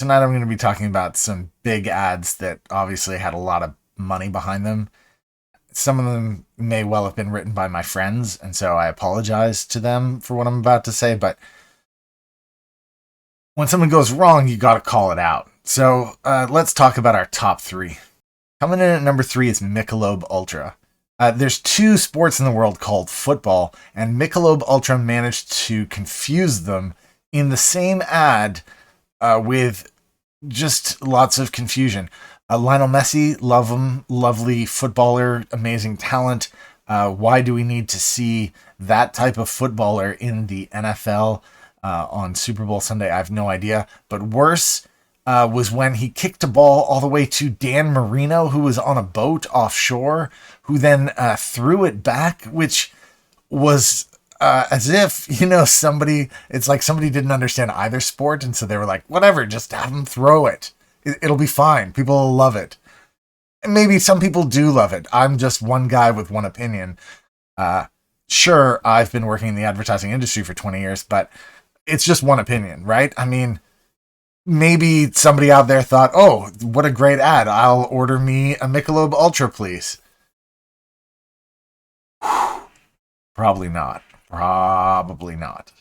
Tonight I'm going to be talking about some big ads that obviously had a lot of money behind them. Some of them may well have been written by my friends, and so I apologize to them for what I'm about to say, but when something goes wrong, you got to call it out. So let's talk about our top three. Coming in at number 3 is Michelob Ultra. There's 2 sports in the world called football, and Michelob Ultra managed to confuse them in the same ad with just lots of confusion. Lionel Messi, love him, lovely footballer, amazing talent. Why do we need to see that type of footballer in the NFL on Super Bowl Sunday? I have no idea. But worse was when he kicked a ball all the way to Dan Marino, who was on a boat offshore, who then threw it back, which was as if, somebody didn't understand either sport. And so they were like, whatever, just have him throw it. It'll be fine. People will love it. And maybe some people do love it. I'm just one guy with one opinion. Sure, I've been working in the advertising industry for 20 years, but it's just one opinion, right? I mean, maybe somebody out there thought, oh, what a great ad. I'll order me a Michelob Ultra, please. Probably not. Probably not.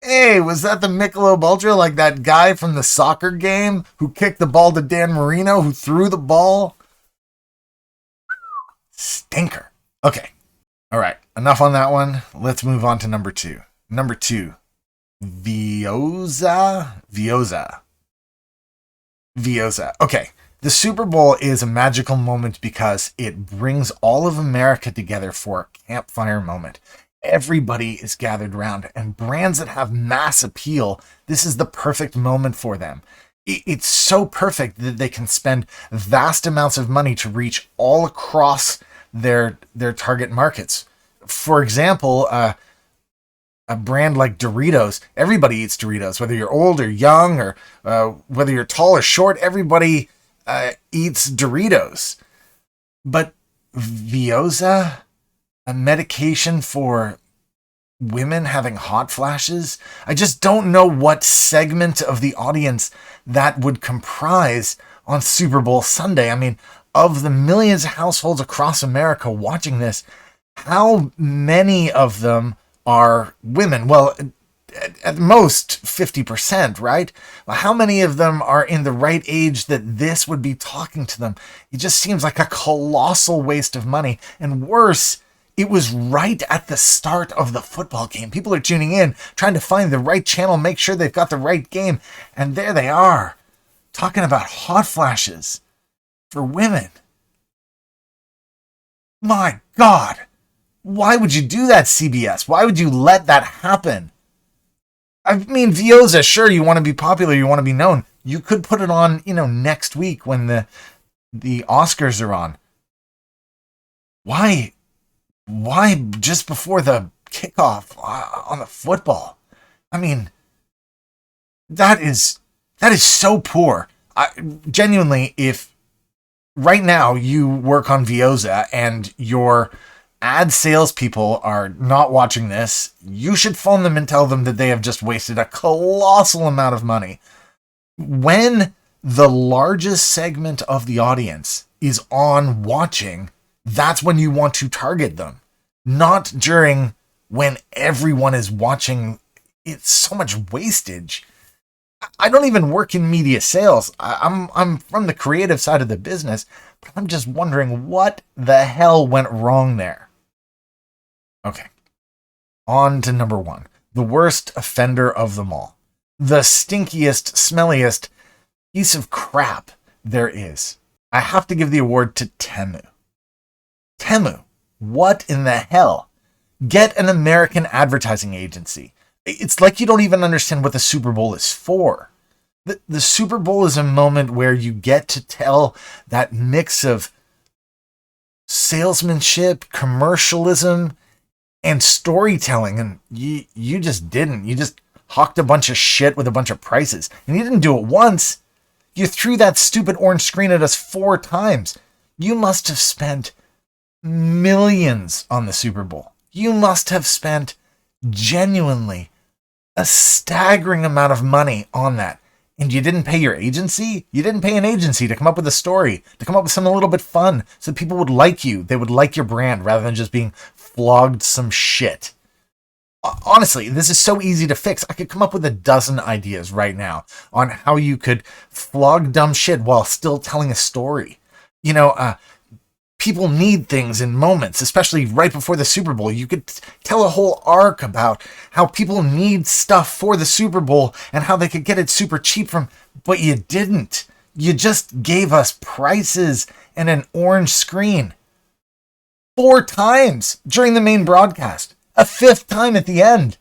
Hey, was that the Michelob Ultra, like that guy from the soccer game who kicked the ball to Dan Marino, who threw the ball? Stinker. Okay. All right. Enough on that one. Let's move on to number 2. Number 2. Vioza. Okay. The Super Bowl is a magical moment because it brings all of America together for a campfire moment. Everybody is gathered around, and brands that have mass appeal, this is the perfect moment for them. It's so perfect that they can spend vast amounts of money to reach all across their target markets. For example, a brand like Doritos, everybody eats Doritos, whether you're old or young, or whether you're tall or short, everybody eats Doritos. But Vioza, a medication for women having hot flashes? I just don't know what segment of the audience that would comprise on Super Bowl Sunday. I mean, of the millions of households across America watching this, how many of them are women? Well, at most 50%, right? Well, how many of them are in the right age that this would be talking to them? It just seems like a colossal waste of money. And worse, it was right at the start of the football game. People are tuning in, trying to find the right channel, make sure they've got the right game. And there they are, talking about hot flashes for women. My God. Why would you do that, CBS? Why would you let that happen? I mean, Vioza, sure, you want to be popular, you want to be known. You could put it on, next week when the Oscars are on. Why just before the kickoff on the football? I mean, that is so poor. Genuinely, if right now you work on Vioza and your ad salespeople are not watching this, you should phone them and tell them that they have just wasted a colossal amount of money. When the largest segment of the audience is on watching, that's when you want to target them. Not during when everyone is watching. It's so much wastage. I don't even work in media sales. I'm from the creative side of the business, but I'm just wondering what the hell went wrong there. Okay. On to number 1. The worst offender of them all. The stinkiest, smelliest piece of crap there is. I have to give the award to Temu. Temu, what in the hell? Get an American advertising agency. It's like you don't even understand what the Super Bowl is for. The Super Bowl is a moment where you get to tell that mix of salesmanship, commercialism, and storytelling, and you just didn't. You just hawked a bunch of shit with a bunch of prices. And you didn't do it once. You threw that stupid orange screen at us 4 times. You must have spent millions on the Super Bowl. You must have spent genuinely a staggering amount of money on that. And you didn't pay your agency? You didn't pay an agency to come up with a story, to come up with something a little bit fun so people would like you. They would like your brand rather than just being flogged some shit. Honestly, this is so easy to fix. I could come up with a dozen ideas right now on how you could flog dumb shit while still telling a story. People need things in moments, especially right before the Super Bowl. You could tell a whole arc about how people need stuff for the Super Bowl and how they could get it super cheap but you didn't. You just gave us prices and an orange screen 4 times during the main broadcast, a 5th time at the end.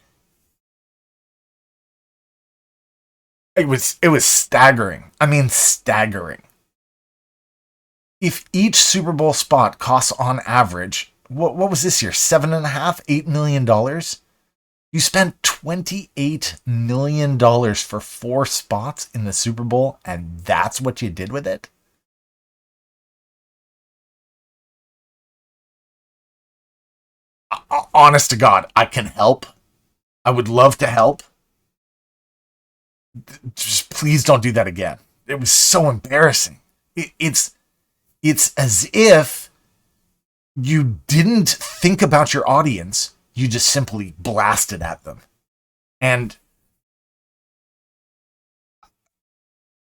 It was staggering. I mean, staggering. If each Super Bowl spot costs on average, what was this year? $7.5, $8 million? You spent $28 million for 4 spots in the Super Bowl, and that's what you did with it? Honest to God, I can help. I would love to help. Just please don't do that again. It was so embarrassing. It's as if you didn't think about your audience. You just simply blasted at them. And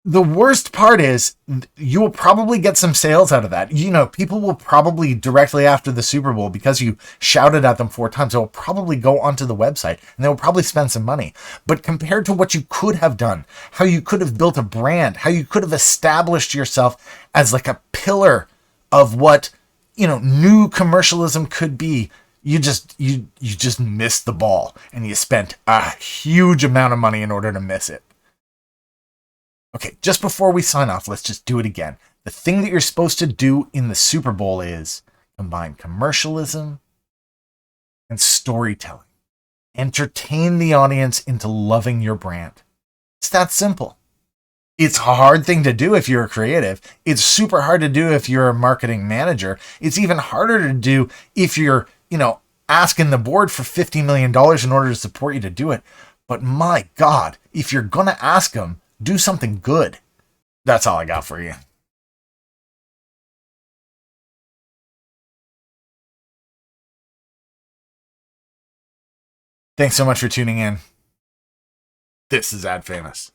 the worst part is you will probably get some sales out of that. People will probably directly after the Super Bowl, because you shouted at them 4 times, they'll probably go onto the website and they'll probably spend some money. But compared to what you could have done, how you could have built a brand, how you could have established yourself as like a pillar of what, new commercialism could be, you just missed the ball, and you spent a huge amount of money in order to miss it. Okay, just before we sign off, let's just do it again. The thing that you're supposed to do in the Super Bowl is combine commercialism and storytelling. Entertain the audience into loving your brand. It's that simple. It's a hard thing to do if you're a creative. It's super hard to do if you're a marketing manager. It's even harder to do if you're, asking the board for $50 million in order to support you to do it. But my God, if you're going to ask them, do something good. That's all I got for you. Thanks so much for tuning in. This is Ad Famous.